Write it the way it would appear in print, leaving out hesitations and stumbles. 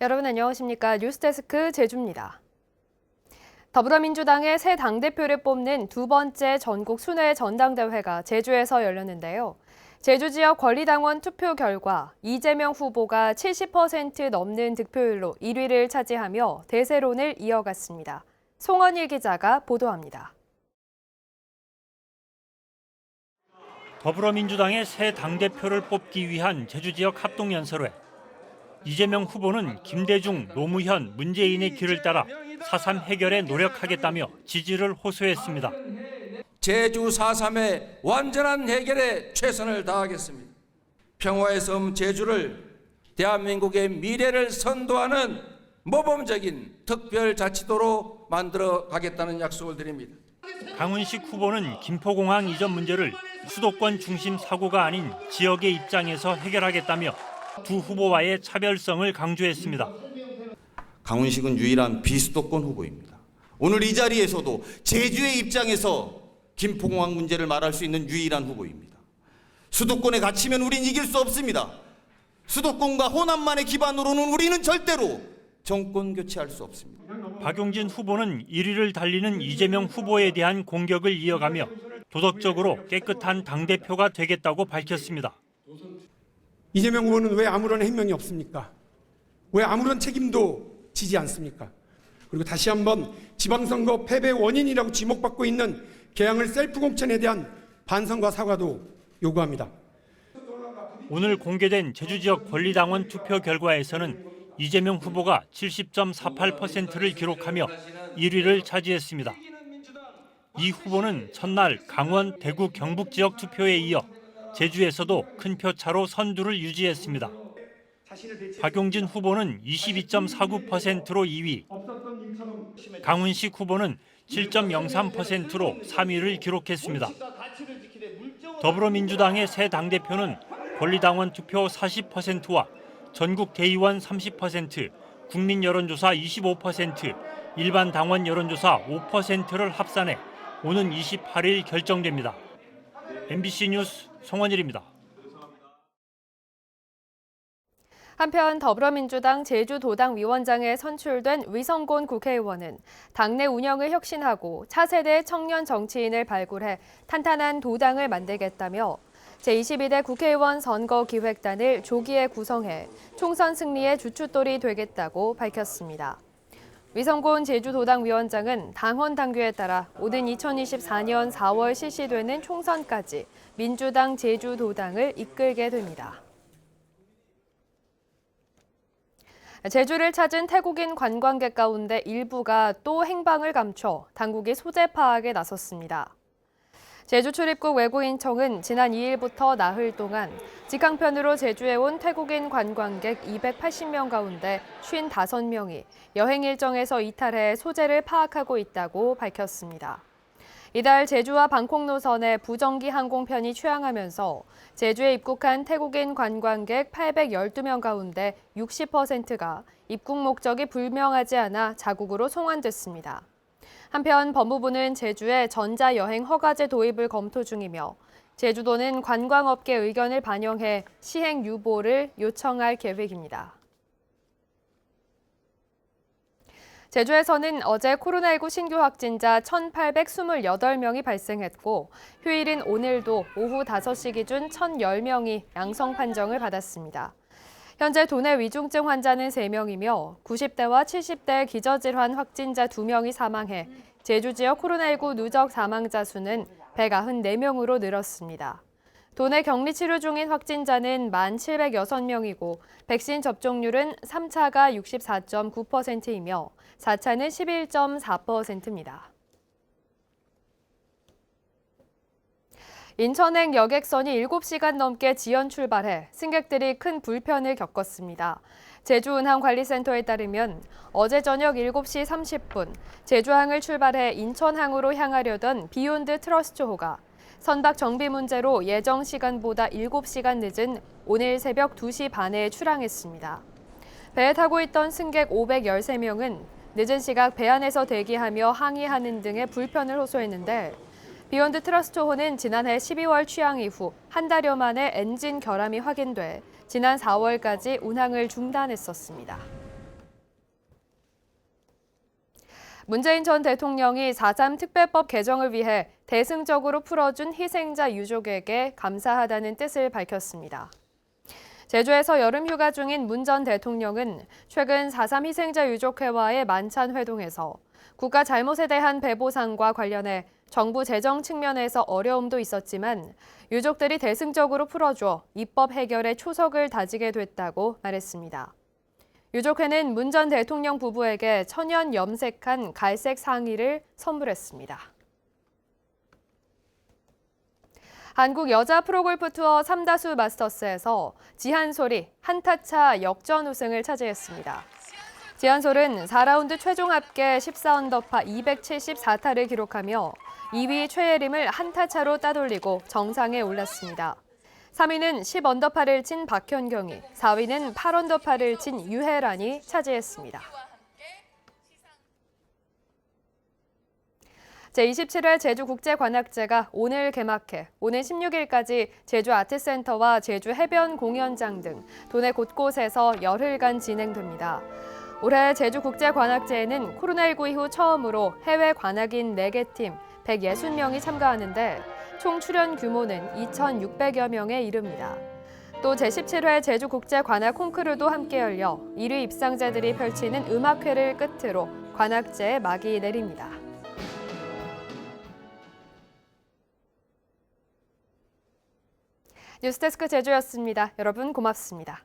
여러분 안녕하십니까? 뉴스데스크 제주입니다. 더불어민주당의 새 당대표를 뽑는 두 번째 전국 순회 전당대회가 제주에서 열렸는데요. 제주 지역 권리당원 투표 결과 이재명 후보가 70% 넘는 득표율로 1위를 차지하며 대세론을 이어갔습니다. 송원일 기자가 보도합니다. 더불어민주당의 새 당대표를 뽑기 위한 제주 지역 합동연설회. 이재명 후보는 김대중, 노무현, 문재인의 길을 따라 4.3 해결에 노력하겠다며 지지를 호소했습니다. 제주 4.3의 완전한 해결에 최선을 다하겠습니다. 평화의 섬 제주를 대한민국의 미래를 선도하는 모범적인 특별자치도로 만들어 가겠다는 약속을 드립니다. 강훈식 후보는 김포공항 이전 문제를 수도권 중심 사고가 아닌 지역의 입장에서 해결하겠다며 두 후보와의 차별성을 강조했습니다. 강훈식은 유일한 비수도권 후보입니다. 오늘 이 자리에서도 제주의 입장에서 김포공항 문제를 말할 수 있는 유일한 후보입니다. 수도권에 갇히면 우린 이길 수 없습니다. 수도권과 호남만의 기반으로는 우리는 절대로 정권 교체할 수 없습니다. 박용진 후보는 1위를 달리는 이재명 후보에 대한 공격을 이어가며 도덕적으로 깨끗한 당대표가 되겠다고 밝혔습니다. 이재명 후보는 왜 아무런 해명이 없습니까? 왜 아무런 책임도 지지 않습니까? 그리고 다시 한번 지방선거 패배 원인이라고 지목받고 있는 개항을 셀프 공천에 대한 반성과 사과도 요구합니다. 오늘 공개된 제주 지역 권리당원 투표 결과에서는 이재명 후보가 70.48%를 기록하며 1위를 차지했습니다. 이 후보는 첫날 강원, 대구, 경북 지역 투표에 이어 제주에서도 큰 표차로 선두를 유지했습니다. 박용진 후보는 22.49%로 2위, 강훈식 후보는 7.03%로 3위를 기록했습니다. 더불어민주당의 새 당대표는 권리당원 투표 40%와 전국 대의원 30%, 국민 여론조사 25%, 일반 당원 여론조사 5%를 합산해 오는 28일 결정됩니다. MBC 뉴스 송원일입니다. 한편 더불어민주당 제주도당 위원장에 선출된 위성곤 국회의원은 당내 운영을 혁신하고 차세대 청년 정치인을 발굴해 탄탄한 도당을 만들겠다며 제22대 국회의원 선거기획단을 조기에 구성해 총선 승리의 주춧돌이 되겠다고 밝혔습니다. 위성곤 제주도당 위원장은 당헌 당규에 따라 오는 2024년 4월 실시되는 총선까지 민주당 제주도당을 이끌게 됩니다. 제주를 찾은 태국인 관광객 가운데 일부가 또 행방을 감춰 당국이 소재 파악에 나섰습니다. 제주 출입국 외국인청은 지난 2일부터 나흘 동안 직항편으로 제주에 온 태국인 관광객 280명 가운데 55명이 여행 일정에서 이탈해 소재를 파악하고 있다고 밝혔습니다. 이달 제주와 방콕 노선에 부정기 항공편이 취항하면서 제주에 입국한 태국인 관광객 812명 가운데 60%가 입국 목적이 불명하지 않아 자국으로 송환됐습니다. 한편 법무부는 제주에 전자여행 허가제 도입을 검토 중이며 제주도는 관광업계 의견을 반영해 시행 유보를 요청할 계획입니다. 제주에서는 어제 코로나19 신규 확진자 1,828명이 발생했고 휴일인 오늘도 오후 5시 기준 1,010명이 양성 판정을 받았습니다. 현재 도내 위중증 환자는 3명이며 90대와 70대 기저질환 확진자 2명이 사망해 제주 지역 코로나19 누적 사망자 수는 194명으로 늘었습니다. 도내 격리 치료 중인 확진자는 1,706명이고 백신 접종률은 3차가 64.9%이며 4차는 11.4%입니다. 인천행 여객선이 7시간 넘게 지연 출발해 승객들이 큰 불편을 겪었습니다. 제주운항관리센터에 따르면 어제 저녁 7시 30분 제주항을 출발해 인천항으로 향하려던 비욘드 트러스트호가 선박 정비 문제로 예정 시간보다 7시간 늦은 오늘 새벽 2시 반에 출항했습니다. 배에 타고 있던 승객 513명은 늦은 시각 배 안에서 대기하며 항의하는 등의 불편을 호소했는데 비욘드 트러스트호는 지난해 12월 취항 이후 한 달여 만에 엔진 결함이 확인돼 지난 4월까지 운항을 중단했었습니다. 문재인 전 대통령이 4.3 특별법 개정을 위해 대승적으로 풀어준 희생자 유족에게 감사하다는 뜻을 밝혔습니다. 제주에서 여름휴가 중인 문 전 대통령은 최근 4.3 희생자 유족회와의 만찬 회동에서 국가 잘못에 대한 배보상과 관련해 정부 재정 측면에서 어려움도 있었지만 유족들이 대승적으로 풀어줘 입법 해결에 초석을 다지게 됐다고 말했습니다. 유족회는 문 전 대통령 부부에게 천연 염색한 갈색 상의를 선물했습니다. 한국 여자 프로골프 투어 3다수 마스터스에서 지한솔이 한타차 역전 우승을 차지했습니다. 지한솔은 4라운드 최종 합계 14언더파 274타를 기록하며 2위 최예림을 한타차로 따돌리고 정상에 올랐습니다. 3위는 10언더파를 친 박현경이, 4위는 8언더파를 친 유혜란이 차지했습니다. 제27회 제주국제관악제가 오늘 개막해 오늘 16일까지 제주아트센터와 제주해변 공연장 등 도내 곳곳에서 열흘간 진행됩니다. 올해 제주국제관악제에는 코로나19 이후 처음으로 해외 관악인 4개 팀 160명이 참가하는데 총 출연 규모는 2,600여 명에 이릅니다. 또 제17회 제주국제관악 콩쿠르도 함께 열려 1위 입상자들이 펼치는 음악회를 끝으로 관악제에 막이 내립니다. 뉴스데스크 제주였습니다. 여러분 고맙습니다.